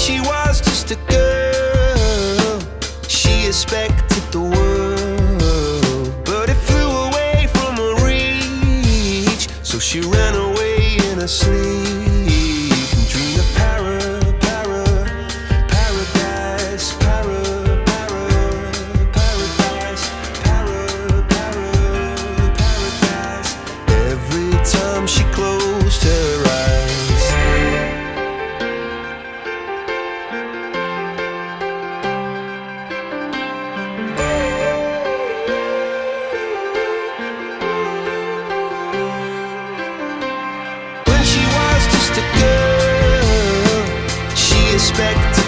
she was just a girl, she expected the world, but it flew away from her reach. So she ran away in her sleep and dreamed of paradise, paradise. Every time she closed her eyes, when she was just a girl, she expected